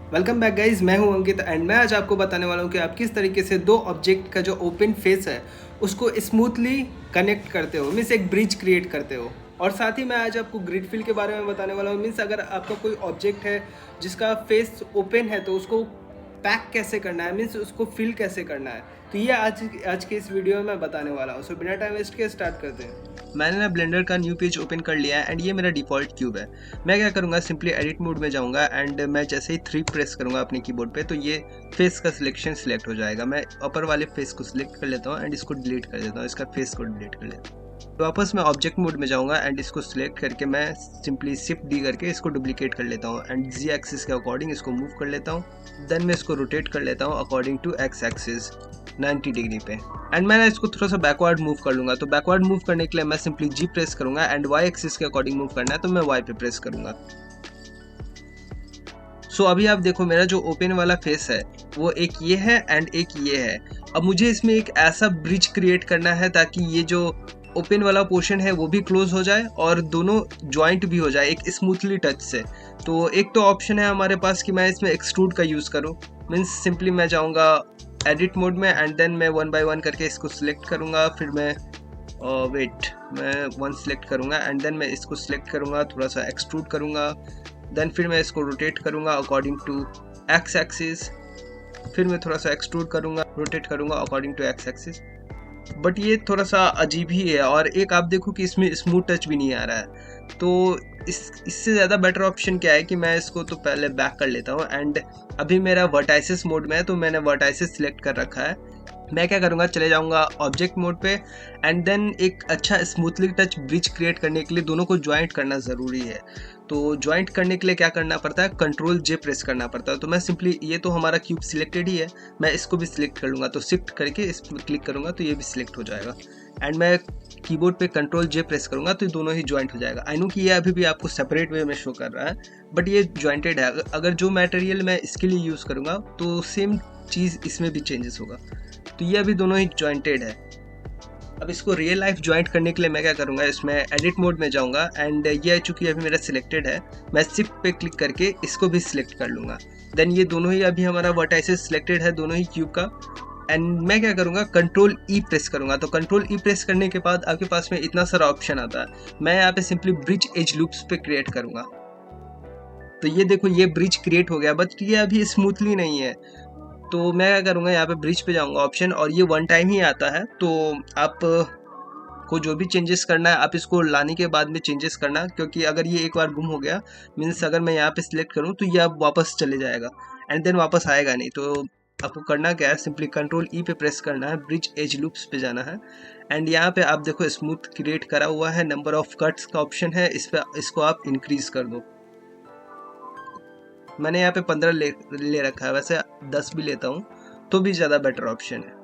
Welcome back guys, मैं हूं अंकित and मैं आज आपको बताने वाला हूं कि आप किस तरीके से दो ऑब्जेक्ट का जो ओपन फेस है उसको स्मूथली कनेक्ट करते हो, मीन्स एक ब्रिज क्रिएट करते हो। और साथ ही मैं आज आपको ग्रिड फिल के बारे में बताने वाला हूं। मीन्स अगर आपका कोई ऑब्जेक्ट है जिसका फेस ओपन है तो उसको पैक कैसे करना है, मीन्स उसको फिल कैसे करना है, तो ये आज के इस वीडियो में मैं बताने वाला हूँ। सो बिना टाइम वेस्ट के स्टार्ट करते हैं। मैंने ना ब्लेंडर का न्यू पेज ओपन कर लिया है एंड ये मेरा डिफ़ॉल्ट क्यूब है। मैं क्या करूँगा, सिंपली एडिट मोड में जाऊँगा एंड मैं जैसे ही 3 प्रेस करूँगा अपने कीबोर्ड पे तो ये फेस का सिलेक्शन सिलेक्ट हो जाएगा। मैं अपर वाले फेस को सिलेक्ट कर लेता हूँ एंड इसको डिलीट कर देता हूँ, इसका फेस को डिलीट कर लेता हूँ। तो वापस मैं ऑब्जेक्ट मोड में जाऊँगा एंड इसको सिलेक्ट करके मैं सिंपली शिफ्ट डी करके इसको डुप्लीकेट कर लेता हूँ एंड जी एक्सिस के अकॉर्डिंग इसको मूव कर लेता हूँ। देन मैं इसको रोटेट कर लेता हूँ अकॉर्डिंग टू एक्स एक्सिस 90 डिग्री पे एंड मैं इसको थोड़ा सा बैकवर्ड मूव कर लूँगा। तो बैकवर्ड मूव करने के लिए मैं सिंपली जी प्रेस करूँगा एंड वाई एक्सिस के अकॉर्डिंग मूव करना है तो मैं वाई पे प्रेस करूँगा। सो अभी आप देखो मेरा जो ओपन वाला फेस है वो एक ये है एंड एक ये है। अब मुझे इसमें एक ऐसा ब्रिज क्रिएट करना है ताकि ये जो ओपन वाला पोर्शन है वो भी क्लोज हो जाए और दोनों जॉइंट भी हो जाए एक स्मूथली टच से। तो एक तो ऑप्शन है हमारे पास कि मैं इसमें एक्सट्रूड का यूज़ करूँ। मीन्स सिंपली मैं जाऊँगा एडिट मोड में एंड देन मैं 1 बाय 1 करके इसको सिलेक्ट करूँगा। फिर मैं मैं 1 सिलेक्ट करूँगा एंड देन मैं इसको सिलेक्ट करूँगा, थोड़ा सा एक्सट्रूड करूँगा। देन फिर मैं इसको रोटेट करूँगा अकॉर्डिंग टू एक्स एक्सिस। फिर मैं थोड़ा सा एक्सट्रूड करूँगा, रोटेट करूँगा according to X axis. But ये थोड़ा सा अजीब ही है और एक आप देखो कि इसमें स्मूथ टच भी नहीं आ रहा है। तो इससे ज़्यादा बेटर ऑप्शन क्या है कि मैं इसको तो पहले बैक कर लेता हूँ एंड अभी मेरा वर्टाइसिस मोड में है तो मैंने वर्टाइसिस सिलेक्ट कर रखा है। मैं क्या करूँगा, चले जाऊँगा ऑब्जेक्ट मोड पे एंड देन एक अच्छा स्मूथली टच ब्रिज क्रिएट करने के लिए दोनों को ज्वाइंट करना ज़रूरी है। तो ज्वाइंट करने के लिए क्या करना पड़ता है, कंट्रोल जे प्रेस करना पड़ता है। तो मैं सिंपली, ये तो हमारा क्यूब सिलेक्टेड ही है, मैं इसको भी सिलेक्ट कर लूँगा। तो शिफ्ट करके इस पर क्लिक करूँगा तो ये भी सिलेक्ट हो जाएगा एंड मैं कीबोर्ड पे कंट्रोल जे प्रेस करूँगा तो दोनों ही ज्वाइंट हो जाएगा। आई नो कि ये अभी भी आपको सेपरेट वे में शो कर रहा है बट ये ज्वाइंटेड है। अगर जो मटेरियल मैं इसके लिए यूज़ करूँगा तो सेम चीज़ इसमें भी चेंजेस होगा। तो ये अभी दोनों ही ज्वाइंटेड है। अब इसको रियल लाइफ ज्वाइंट करने के लिए मैं क्या करूँगा, इसमें एडिट मोड में जाऊँगा एंड ये चूँकि अभी मेरा सिलेक्टेड है मैं शिफ्ट पे क्लिक करके इसको भी सिलेक्ट कर लूँगा। देन ये दोनों ही अभी हमारा वर्टाइसिस सिलेक्टेड है दोनों ही क्यूब का एंड मैं क्या करूँगा, कंट्रोल ई प्रेस करूँगा। तो कंट्रोल ई प्रेस करने के बाद आपके पास में इतना सारा ऑप्शन आता है। मैं यहाँ पे सिंपली ब्रिज एज लूप्स पे क्रिएट करूँगा। तो ये देखो ये ब्रिज क्रिएट हो गया बट ये अभी स्मूथली नहीं है। तो मैं क्या करूँगा, यहाँ पे ब्रिज पे जाऊँगा ऑप्शन और ये 1 टाइम ही आता है। तो आप को जो भी चेंजेस करना है आप इसको लाने के बाद में चेंजेस करना, क्योंकि अगर ये एक बार गुम हो गया मीन्स अगर मैं यहाँ पे सिलेक्ट करूँ तो ये अब वापस चले जाएगा एंड देन वापस आएगा नहीं। तो आपको करना क्या है, सिंपली कंट्रोल ई पे प्रेस करना है, ब्रिज एज लूप्स पे जाना है एंड यहाँ पे आप देखो स्मूथ क्रिएट करा हुआ है, नंबर ऑफ कट्स का ऑप्शन है, इसको आप इंक्रीज कर दो। मैंने यहाँ पे 15 ले रखा है, वैसे 10 भी लेता हूँ तो भी ज़्यादा बेटर ऑप्शन है।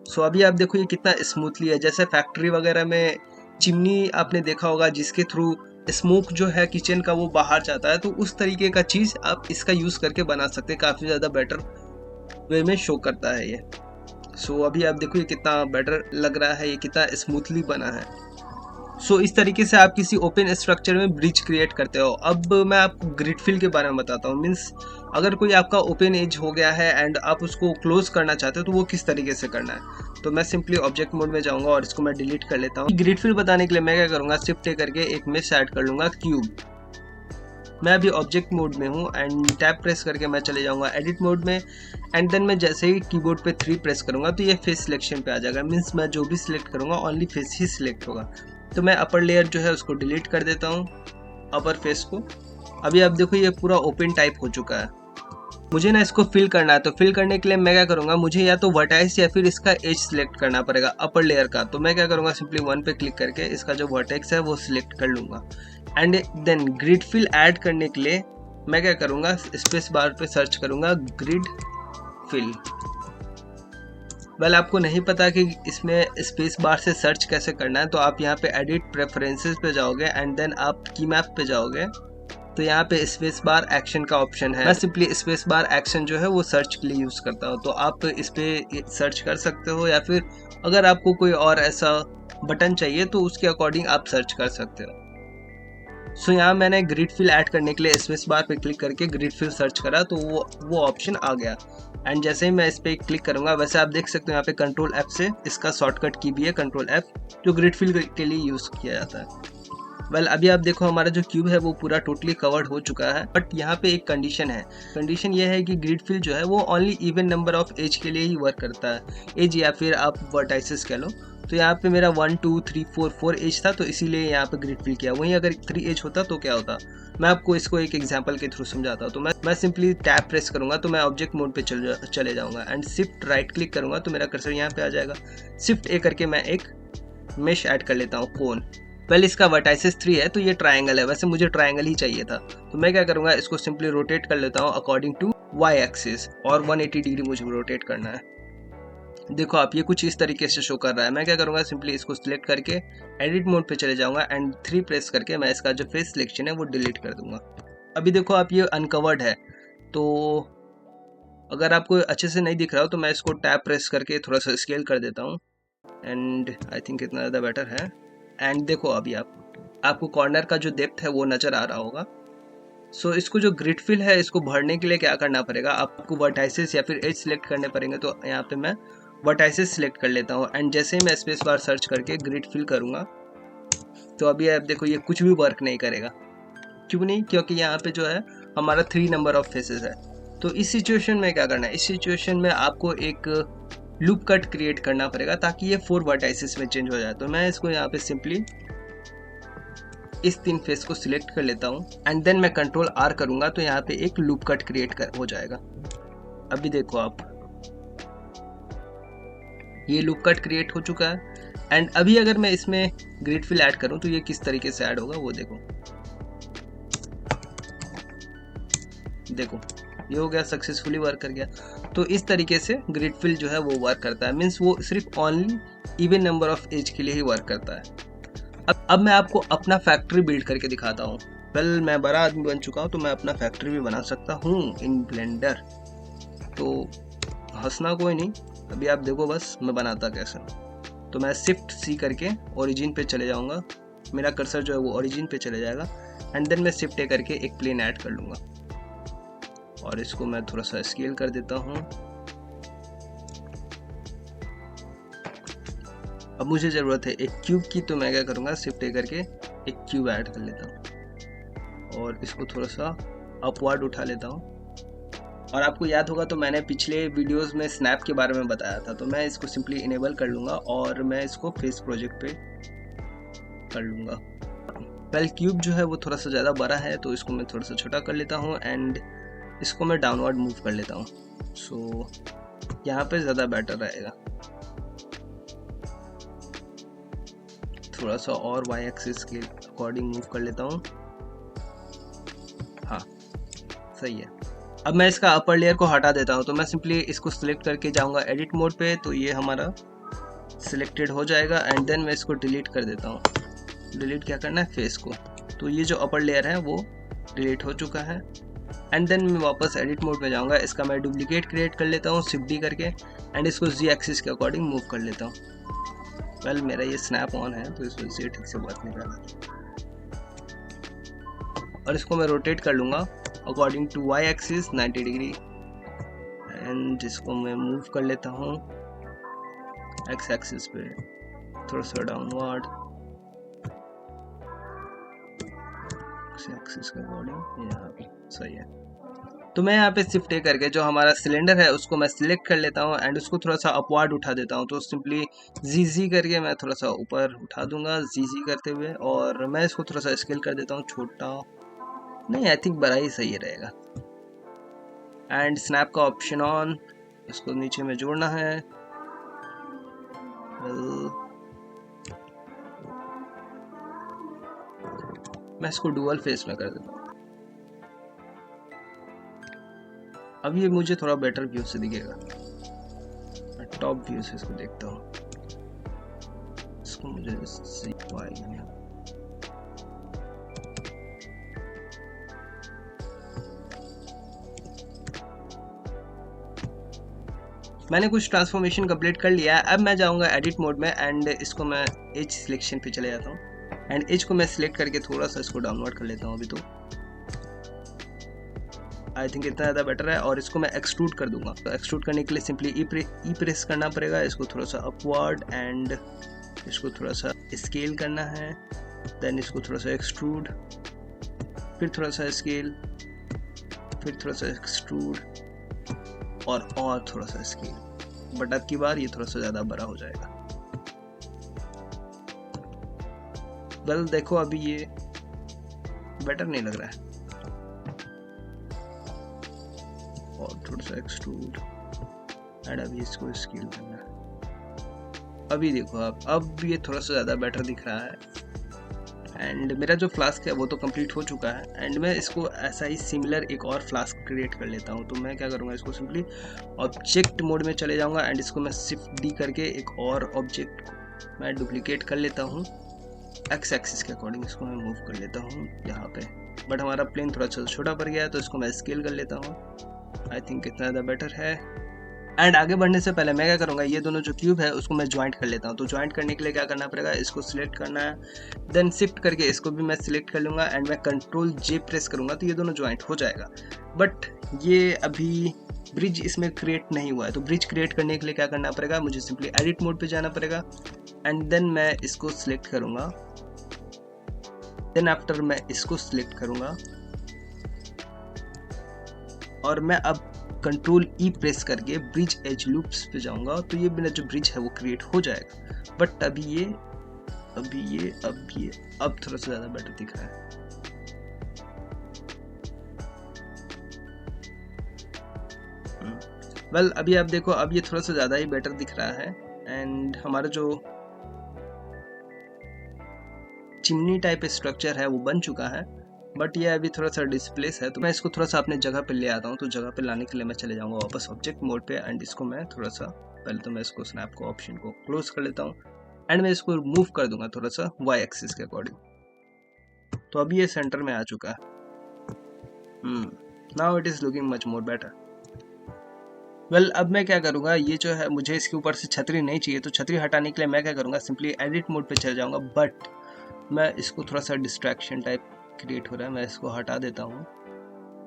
सो अभी आप देखो ये कितना स्मूथली है। जैसे फैक्ट्री वगैरह में चिमनी आपने देखा होगा जिसके थ्रू स्मोक जो है किचन का वो बाहर जाता है, तो उस तरीके का चीज़ आप इसका यूज़ करके बना सकते हैं, काफ़ी ज़्यादा बेटर वे में शो करता है ये। सो अभी आप देखो ये कितना बेटर लग रहा है, ये कितना स्मूथली बना है। सो इस तरीके से आप किसी ओपन स्ट्रक्चर में ब्रिज क्रिएट करते हो। अब मैं आपको ग्रिड फिल के बारे में बताता हूँ। मीन्स अगर कोई आपका ओपन एज हो गया है एंड आप उसको क्लोज करना चाहते हो तो वो किस तरीके से करना है। तो मैं सिंपली ऑब्जेक्ट मोड में जाऊँगा और इसको मैं डिलीट कर लेता हूँ। ग्रिड फिल बताने के लिए मैं क्या करूँगा, शिफ्ट करके एक मेश ऐड कर लूँगा क्यूब। मैं अभी ऑब्जेक्ट मोड में हूँ एंड टैब प्रेस करके मैं चले जाऊँगा एडिट मोड में एंड देन मैं जैसे ही कीबोर्ड पे 3 प्रेस करूँगा तो ये फेस सिलेक्शन पे आ जाएगा। मीन्स मैं जो भी सिलेक्ट करूँगा ओनली फेस ही सिलेक्ट होगा। तो मैं अपर लेयर जो है उसको डिलीट कर देता हूँ, अपर फेस को। अभी आप देखो ये पूरा ओपन टाइप हो चुका है। मुझे ना इसको फिल करना है, तो फिल करने के लिए मैं क्या करूँगा, मुझे या तो वर्टेक्स या फिर इसका एज सिलेक्ट करना पड़ेगा अपर लेयर का। तो मैं क्या करूँगा, सिंपली 1 पे क्लिक करके इसका जो वर्टेक्स है वो सिलेक्ट कर लूँगा and then grid fill add करने के लिए मैं क्या करूँगा, स्पेस बार पे सर्च करूँगा ग्रिड फिल। वेल आपको नहीं पता कि इसमें स्पेस बार से सर्च कैसे करना है, तो आप यहाँ पे एडिट प्रेफरेंसेस पे जाओगे एंड देन आप की मैप पे जाओगे तो यहाँ पे स्पेस बार एक्शन का ऑप्शन है। मैं सिंपली स्पेस बार एक्शन जो है वो सर्च के लिए यूज़ करता हूँ। तो आप इस पे सर्च कर सकते हो या फिर अगर आपको कोई और ऐसा बटन चाहिए तो उसके अकॉर्डिंग आप सर्च कर सकते हो। सो यहाँ मैंने ग्रिड फिल ऐड करने के लिए स्पेस बार पे क्लिक करके ग्रिड फिल सर्च करा तो वो ऑप्शन आ गया। एंड जैसे ही मैं इस पर क्लिक करूँगा, वैसे आप देख सकते हो यहाँ पे कंट्रोल F से इसका शॉर्टकट की भी है कंट्रोल F, जो ग्रिड फिल के लिए यूज़ किया जाता है। वेल अभी आप देखो हमारा जो क्यूब है वो पूरा टोटली कवर्ड हो चुका है, बट यहाँ पे एक कंडीशन है। कंडीशन ये है कि ग्रिड फिल जो है वो only even number of edge के लिए ही वर्क करता है, एज या फिर आप वर्टाइसेस कह लो। तो यहाँ पे मेरा 1 2 3 4 4 एज था, तो इसीलिए यहाँ पे ग्रिड फिल किया। वहीं अगर 3 एज होता तो क्या होता, मैं आपको इसको एक एग्जांपल के थ्रू समझाता हूँ। तो मैं सिंपली टैब प्रेस करूंगा तो मैं ऑब्जेक्ट मोड पे चले जाऊंगा एंड शिफ्ट राइट क्लिक करूंगा तो मेरा कर्सर यहाँ पे आ जाएगा। शिफ्ट ए करके मैं एक मेश ऐड कर लेता हूँ, कोन। वेल इसका वर्टाइसेस 3 है तो ये ट्रायंगल है, वैसे मुझे ट्रायंगल ही चाहिए था। तो मैं क्या करूँगा, इसको सिंपली रोटेट कर लेता हूँ अकॉर्डिंग टू वाई एक्सिस, और 180 डिग्री मुझे रोटेट करना है। देखो आप ये कुछ इस तरीके से शो कर रहा है। मैं क्या करूँगा, सिंपली इसको सिलेक्ट करके एडिट मोड पे चले जाऊँगा एंड 3 प्रेस करके मैं इसका जो फेस सिलेक्शन है वो डिलीट कर दूंगा। अभी देखो आप ये अनकवर्ड है, तो अगर आपको अच्छे से नहीं दिख रहा हो तो मैं इसको टैब प्रेस करके थोड़ा सा स्केल कर देता हूँ एंड आई थिंक इतना ज़्यादा बेटर है। एंड देखो अभी आपको कॉर्नर का जो डेप्थ है वो नज़र आ रहा होगा। सो इसको जो ग्रिड फिल है इसको भरने के लिए क्या करना पड़ेगा, आपको वर्टाइसेस या फिर एज सिलेक्ट करने पड़ेंगे। तो यहाँ पे मैं वर्टाइसेस सिलेक्ट कर लेता हूँ एंड जैसे ही मैं स्पेस बार सर्च करके ग्रिड फिल करूँगा तो अभी आप देखो ये कुछ भी वर्क नहीं करेगा। क्यों नहीं, क्योंकि यहाँ पे जो है हमारा 3 नंबर ऑफ फेसेस है। तो इस सिचुएशन में क्या करना है, इस सिचुएशन में आपको एक लूप कट क्रिएट करना पड़ेगा ताकि ये 4 वर्टाइसेस में चेंज हो जाए। तो मैं इसको यहाँ पे सिंपली इस 3 फेस को सिलेक्ट कर लेता हूँ एंड देन मैं कंट्रोल R करूँगा तो यहाँ पे एक लूप कट क्रिएट हो जाएगा। अभी देखो आप, ये लूप कट क्रिएट हो चुका है। एंड अभी अगर मैं इसमें ग्रिड फिल ऐड करूँ तो ये किस तरीके से ऐड होगा वो देखो ये हो गया, सक्सेसफुली वर्क कर गया। तो इस तरीके से ग्रिड फिल जो है वो वर्क करता है, मीन्स वो सिर्फ only even number of edge के लिए ही वर्क करता है। अब मैं आपको अपना फैक्ट्री बिल्ड करके दिखाता हूँ। वेल मैं बड़ा आदमी बन चुका हूँ तो मैं अपना फैक्ट्री भी बना सकता हूँ इन ब्लेंडर। तो हंसना कोई नहीं, अभी आप देखो बस मैं बनाता कैसे। तो मैं शिफ्ट C करके ओरिजिन पे चले जाऊँगा, मेरा कर्सर जो है वो ओरिजिन पे चले जाएगा एंड देन मैं शिफ्ट A करके एक प्लेन ऐड कर लूँगा और इसको मैं थोड़ा सा स्केल कर देता हूँ। अब मुझे ज़रूरत है एक क्यूब की, तो मैं क्या करूँगा, शिफ्ट A करके एक क्यूब ऐड कर लेता हूँ और इसको थोड़ा सा अपवर्ड उठा लेता हूँ। और आपको याद होगा तो मैंने पिछले वीडियोस में स्नैप के बारे में बताया था, तो मैं इसको सिंपली इनेबल कर लूँगा और मैं इसको फेस प्रोजेक्ट पे कर लूँगा। वेल क्यूब जो है वो थोड़ा सा ज़्यादा बड़ा है तो इसको मैं थोड़ा सा छोटा कर लेता हूँ एंड इसको मैं डाउनवर्ड मूव कर लेता हूँ। सो यहाँ पे ज़्यादा बेटर रहेगा। थोड़ा सा और वाई एक्सिस के अकॉर्डिंग मूव कर लेता हूँ। हाँ सही है। अब मैं इसका अपर लेयर को हटा देता हूँ, तो मैं सिंपली इसको सिलेक्ट करके जाऊँगा एडिट मोड पे, तो ये हमारा सिलेक्टेड हो जाएगा एंड देन मैं इसको डिलीट कर देता हूँ। डिलीट क्या करना है, फेस को। तो ये जो अपर लेयर है वो डिलीट हो चुका है एंड देन मैं वापस एडिट मोड में जाऊँगा। इसका मैं डुप्लीकेट क्रिएट कर लेता हूँ शिफ्ट D करके एंड इसको Z एक्सिस के अकॉर्डिंग मूव कर लेता हूँ। वेल मेरा ये स्नैप ऑन है तो इस वजह से ठीक से बात नहीं कर रहा और इसको मैं रोटेट कर लूँगा अकॉर्डिंग टू वाई एक्सिस 90 डिग्री एंड इसको मैं मूव कर लेता हूँ एक्स एक्सिस पे थोड़ा सा डाउनवर्ड एक्सिस के अकॉर्डिंग यहाँ पे सही है। तो मैं यहाँ पे शिफ्ट A करके जो हमारा सिलेंडर है उसको मैं सिलेक्ट कर लेता हूँ एंड उसको थोड़ा सा अपवर्ड उठा देता हूँ। तो सिंपली ZZ करके मैं थोड़ा सा ऊपर उठा दूंगा ZZ करते हुए और मैं इसको थोड़ा सा स्केल कर देता हूँ, छोटा नहीं, आई थिंक बड़ा ही सही रहेगा। एंड स्नैप का ऑप्शन ऑन, इसको नीचे में जोड़ना है। मैं इसको डुअल फेस में कर देता हूँ। अब ये मुझे थोड़ा बेटर व्यू से दिखेगा। मैं टॉप व्यू से इसको देखता हूँ। इसको मुझे मैंने कुछ ट्रांसफॉर्मेशन कंप्लीट कर लिया है। अब मैं जाऊंगा एडिट मोड में एंड इसको मैं एज सिलेक्शन पे चले जाता हूँ एंड एज को मैं सिलेक्ट करके थोड़ा सा इसको डाउनवर्ड कर लेता हूँ अभी तो। आई थिंक इतना ज़्यादा बेटर है। और इसको मैं एक्सट्रूड कर दूंगा। तो एक्सट्रूड करने के लिए सिंपली ई प्रेस करना पड़ेगा। इसको थोड़ा सा अपवर्ड एंड इसको थोड़ा सा स्केल करना है। देन इसको थोड़ा सा एक्सट्रूड, फिर थोड़ा सा स्केल, फिर थोड़ा सा एक्सट्रूड और थोड़ा सा स्केल। बट अब की बार ये थोड़ा सा ज़्यादा बड़ा हो जाएगा। वेल देखो अभी ये बेटर नहीं लग रहा है। और थोड़ा सा एक्सट्रूड एंड अभी इसको स्केल करना है। अभी देखो आप, अब ये थोड़ा सा ज़्यादा बेटर दिख रहा है। एंड मेरा जो फ्लास्क है वो तो कंप्लीट हो चुका है। एंड मैं इसको ऐसा ही सिमिलर एक और फ्लास्क क्रिएट कर लेता हूँ। तो मैं क्या करूँगा, इसको सिंपली ऑब्जेक्ट मोड में चले जाऊँगा एंड इसको मैं शिफ्ट डी करके एक और ऑब्जेक्ट को मैं डुप्लीकेट कर लेता हूँ। एक्स एक्सिस के अकॉर्डिंग इसको मैं मूव कर लेता हूँ यहाँ पे। बट हमारा प्लेन थोड़ा सा छोटा पड़ गया है तो इसको मैं स्केल कर लेता हूँ। आई थिंक इतना ज़्यादा बेटर है। एंड आगे बढ़ने से पहले मैं क्या करूँगा, ये दोनों जो क्यूब है उसको मैं ज्वाइंट कर लेता हूँ। तो ज्वाइंट करने के लिए क्या करना पड़ेगा, इसको सिलेक्ट करना है, देन शिफ्ट करके इसको भी मैं सिलेक्ट कर लूँगा एंड मैं कंट्रोल जे प्रेस करूँगा तो ये दोनों ज्वाइंट हो जाएगा। बट ये अभी ब्रिज इसमें क्रिएट नहीं हुआ है। तो ब्रिज क्रिएट करने के लिए क्या करना पड़ेगा, मुझे सिंपली एडिट मोड पे जाना पड़ेगा एंड देन मैं इसको सिलेक्ट करूँगा। देन आफ्टर मैं इसको सिलेक्ट करूँगा और मैं अब कंट्रोल ई प्रेस करके ब्रिज एज लूप्स पे जाऊंगा तो ये मेरा जो ब्रिज है वो क्रिएट हो जाएगा। बट अभी ये अब थोड़ा सा ज़्यादा बेटर दिख रहा है। वेल अभी आप देखो, अब ये थोड़ा सा ज़्यादा ही बेटर दिख रहा है। एंड हमारा जो चिमनी टाइप स्ट्रक्चर है वो बन चुका है। बट ये अभी थोड़ा सा डिस्प्लेस है तो मैं इसको थोड़ा सा अपने जगह पे ले आता हूँ। तो जगह पे लाने के लिए मैं चले जाऊँगा वापस ऑब्जेक्ट मोड पे एंड इसको मैं थोड़ा सा पहले तो मैं इसको स्नैप को ऑप्शन को क्लोज कर लेता हूँ एंड मैं इसको मूव कर दूंगा थोड़ा सा वाई एक्सिस के अकॉर्डिंग। तो अभी ये सेंटर में आ चुका है। Now it is looking much more better. Well अब मैं क्या करूँगा, ये जो है मुझे इसके ऊपर से छतरी नहीं चाहिए तो छतरी हटाने के लिए मैं क्या करूँगा, सिंपली एडिट मोड पे चले जाऊँगा। बट मैं इसको थोड़ा सा डिस्ट्रैक्शन टाइप क्रिएट हो रहा है, मैं इसको हटा देता हूँ।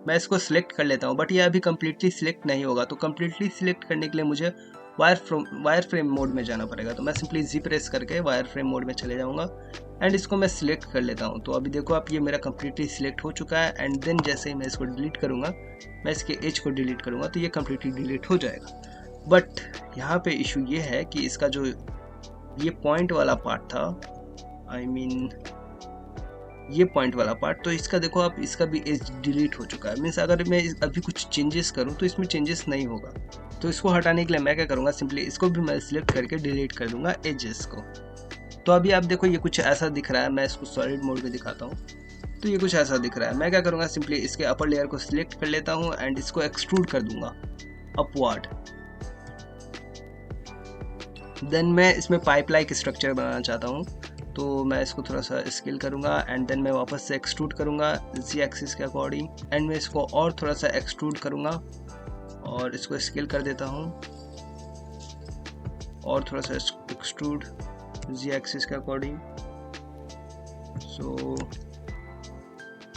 मैं इसको सिलेक्ट कर लेता हूँ बट ये अभी कम्प्लीटली सिलेक्ट नहीं होगा। तो कम्प्लीटली सिलेक्ट करने के लिए मुझे वायर फ्रेम मोड में जाना पड़ेगा। तो मैं सिंपली जी प्रेस करके वायर फ्रेम मोड में चले जाऊँगा एंड इसको मैं सिलेक्ट कर लेता हूँ। तो अभी देखो आप, ये मेरा कम्प्लीटली सिलेक्ट हो चुका है। एंड देन जैसे ही मैं इसको डिलीट करूँगा, मैं इसके एज को डिलीट करूँगा तो ये कम्प्लीटली डिलीट हो जाएगा। बट यहाँ पे इशू ये है कि इसका जो ये पॉइंट वाला पार्ट था, ये पॉइंट वाला पार्ट, तो इसका देखो आप, इसका भी एज डिलीट हो चुका है। मीन्स अगर मैं अभी कुछ चेंजेस करूं तो इसमें चेंजेस नहीं होगा। तो इसको हटाने के लिए मैं क्या करूंगा, सिंपली इसको भी मैं सिलेक्ट करके डिलीट कर दूंगा एजेस को। तो अभी आप देखो ये कुछ ऐसा दिख रहा है। मैं इसको सॉलिड मोड में दिखाता हूँ तो ये कुछ ऐसा दिख रहा है। मैं क्या करूँगा, सिंपली इसके अपर लेयर को सिलेक्ट कर लेता हूँ एंड इसको एक्सट्रूड कर दूंगा अपवर्ड। देन मैं इसमें पाइप लाइक स्ट्रक्चर बनाना चाहता हूँ तो मैं इसको थोड़ा सा स्केल करूँगा एंड देन मैं वापस से एक्सट्रूड करूँगा जी एक्सिस के अकॉर्डिंग एंड मैं इसको और थोड़ा सा एक्सट्रूड करूँगा और इसको स्केल कर देता हूँ और थोड़ा सा एक्सट्रूड जी एक्सिस के अकॉर्डिंग। सो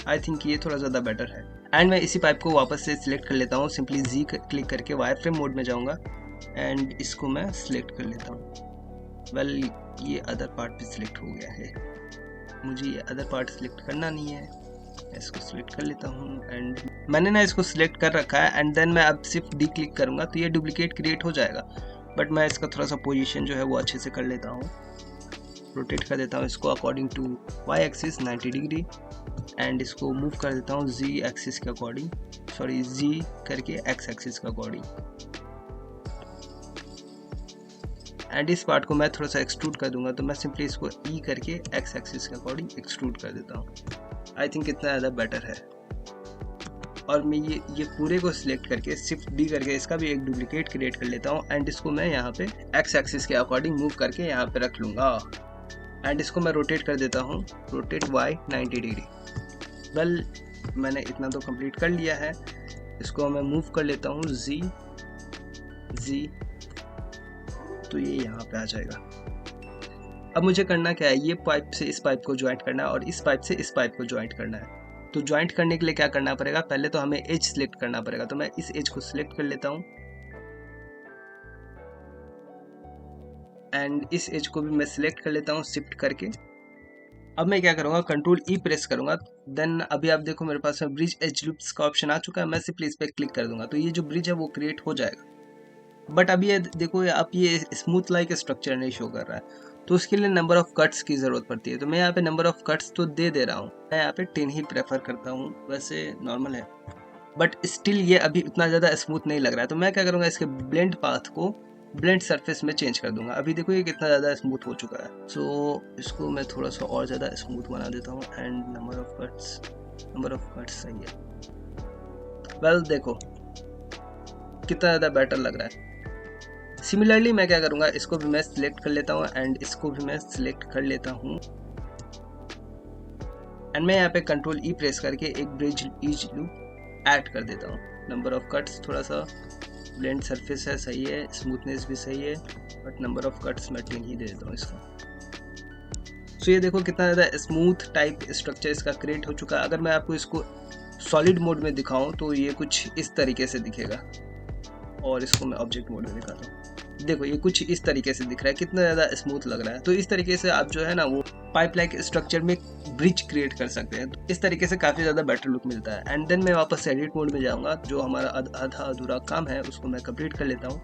आई थिंक ये थोड़ा ज़्यादा बेटर है। एंड मैं इसी पाइप को वापस से सिलेक्ट कर लेता हूँ। सिंपली जी क्लिक करके वायर फ्रेम मोड में जाऊँगा एंड इसको मैं सिलेक्ट कर लेता हूँ। वेल ये अदर पार्ट भी सिलेक्ट हो गया है, मुझे ये अदर पार्ट सिलेक्ट करना नहीं है। इसको सिलेक्ट कर लेता हूँ एंड मैंने ना इसको सिलेक्ट कर रखा है। एंड देन मैं अब सिर्फ डी क्लिक करूँगा तो ये डुप्लीकेट क्रिएट हो जाएगा। बट मैं इसका थोड़ा सा पोजीशन जो है वो अच्छे से कर लेता हूँ, रोटेट कर देता हूँ इसको अकॉर्डिंग टू वाई एक्सिस 90 डिग्री एंड इसको मूव कर देता हूँ जी एक्सिस के अकॉर्डिंग, सॉरी जी करके एक्स एक्सिस के अकॉर्डिंग। एंड इस पार्ट को मैं थोड़ा सा एक्सट्रूड कर दूंगा तो मैं सिंपली इसको ई करके एक्स एक्सिस के अकॉर्डिंग एक्सट्रूड कर देता हूँ। आई थिंक इतना ज़्यादा बेटर है। और मैं ये पूरे को सिलेक्ट करके शिफ्ट डी करके इसका भी एक डुप्लीकेट क्रिएट कर लेता हूँ एंड इसको मैं यहाँ पे एक्स एक्सिस के अकॉर्डिंग मूव करके यहाँ पे रख लूँगा एंड इसको मैं रोटेट कर देता हूँ, रोटेट वाई 90 डिग्री। वेल मैंने इतना तो कंप्लीट कर लिया है। इसको मैं मूव कर लेता हूँ जी, तो ये यहाँ पे आ जाएगा। अब मुझे करना क्या है, ये पाइप से इस पाइप को ज्वाइंट करना है और इस पाइप से इस पाइप को ज्वाइंट करना है। तो ज्वाइंट करने के लिए क्या करना पड़ेगा, पहले तो हमें एज सिलेक्ट करना पड़ेगा। तो मैं इस एज को सिलेक्ट कर लेता हूँ एंड इस एज को भी मैं सिलेक्ट कर लेता हूँ शिफ्ट करके। अब मैं क्या करूँगा, कंट्रोल ई प्रेस करूँगा। देन अभी आप देखो मेरे पास में ब्रिज एज लूप्स का ऑप्शन आ चुका है। मैं सिंपली इस पर क्लिक कर दूंगा तो ये जो ब्रिज है वो क्रिएट हो जाएगा। बट अब ये देखो, आप ये स्मूथ लाइक स्ट्रक्चर नहीं शो कर रहा है, तो उसके लिए नंबर ऑफ कट्स की ज़रूरत पड़ती है। तो मैं यहाँ पे नंबर ऑफ कट्स तो दे रहा हूँ, मैं यहाँ पे 10 ही प्रेफर करता हूँ, वैसे नॉर्मल है बट स्टिल ये अभी उतना ज़्यादा स्मूथ नहीं लग रहा है। तो मैं क्या करूँगा, इसके ब्लेंड पाथ को ब्लेंड सरफेस में चेंज कर दूंगा। अभी देखो ये कितना ज़्यादा स्मूथ हो चुका है। सो इसको मैं थोड़ा सा और ज़्यादा स्मूथ बना देता हूँ एंड नंबर ऑफ कट्स सही है। वेल देखो कितना ज़्यादा बेटर लग रहा है। सिमिलरली मैं क्या करूँगा, इसको भी मैं सिलेक्ट कर लेता हूँ एंड इसको भी मैं सिलेक्ट कर लेता हूँ एंड मैं यहाँ पे कंट्रोल ई प्रेस करके एक ब्रिज ईज लूप ऐड कर देता हूँ। नंबर ऑफ कट्स थोड़ा सा, ब्लेंड सरफेस है सही है, स्मूथनेस भी सही है, बट नंबर ऑफ कट्स मैं 10 ही दे देता हूँ इसको। सो ये देखो कितना ज़्यादा स्मूथ टाइप स्ट्रक्चर इसका क्रिएट हो चुका है। अगर मैं आपको इसको सॉलिड मोड में दिखाऊं तो ये कुछ इस तरीके से दिखेगा और इसको मैं ऑब्जेक्ट मोड में दिखाता हूँ। देखो ये कुछ इस तरीके से दिख रहा है, कितना ज़्यादा स्मूथ लग रहा है। तो इस तरीके से आप जो है ना वो पाइप लाइक स्ट्रक्चर में ब्रिज क्रिएट कर सकते हैं। तो इस तरीके से काफ़ी ज़्यादा बेटर लुक मिलता है। एंड देन मैं वापस एडिट मोड में जाऊँगा, जो हमारा आधा अधूरा काम है उसको मैं कंप्लीट कर लेता हूँ।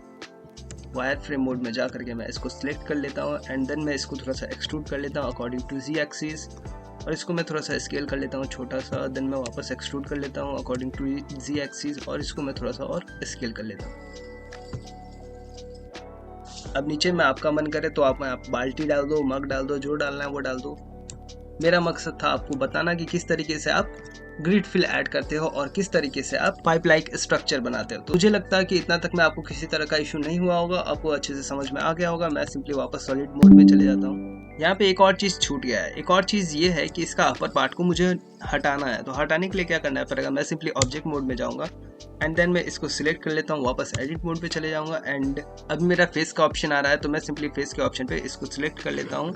वायर फ्रेम मोड में जा करके मैं इसको सिलेक्ट कर लेता हूँ एंड देन मैं इसको थोड़ा सा एक्सट्रूड कर लेता हूँ अकॉर्डिंग टू जी एक्सिस, और इसको मैं थोड़ा सा स्केल कर लेता हूँ छोटा सा। देन मैं वापस एक्सट्रूड कर लेता हूँ अकॉर्डिंग टू जी एक्सिस और इसको मैं थोड़ा सा और स्केल कर लेता हूँ। अब नीचे में आपका मन करे तो आप बाल्टी डाल दो, मग डाल दो, जो डालना है वो डाल दो। मेरा मकसद था आपको बताना कि किस तरीके से आप ग्रिड फिल ऐड करते हो और किस तरीके से आप पाइप लाइक स्ट्रक्चर बनाते हो। तो मुझे लगता है कि इतना तक में आपको किसी तरह का इशू नहीं हुआ होगा, आपको अच्छे से समझ में आ गया होगा। मैं सिंपली वापस सॉलिड मोड में चले जाता हूँ। यहाँ पे एक और चीज़ छूट गया है। एक और चीज़ ये है कि इसका अपर पार्ट को मुझे हटाना है। तो हटाने के लिए क्या करना पड़ेगा, मैं सिंपली ऑब्जेक्ट मोड में जाऊँगा एंड देन मैं इसको सिलेक्ट कर लेता हूँ, वापस एडिट मोड पे चले जाऊँगा एंड अब मेरा फेस का ऑप्शन आ रहा है। तो मैं सिंपली फेस के ऑप्शन पे इसको सिलेक्ट कर लेता हूँ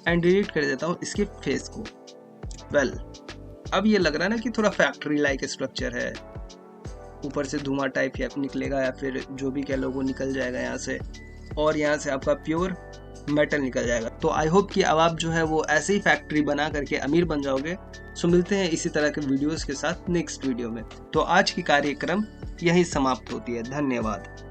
एंड डिलीट कर देता हूँ इसके फेस को। वेल अब ये लग रहा है ना कि थोड़ा फैक्ट्री लाइक स्ट्रक्चर है, ऊपर से धुआं टाइप या निकलेगा या फिर जो भी कह लो वो निकल जाएगा यहाँ से, और यहाँ से आपका प्योर मेटल निकल जाएगा। तो आई होप कि अब आप जो है वो ऐसे ही फैक्ट्री बना करके अमीर बन जाओगे। सो मिलते हैं इसी तरह के वीडियोस के साथ नेक्स्ट वीडियो में। तो आज की कार्यक्रम यहीं समाप्त होती है। धन्यवाद।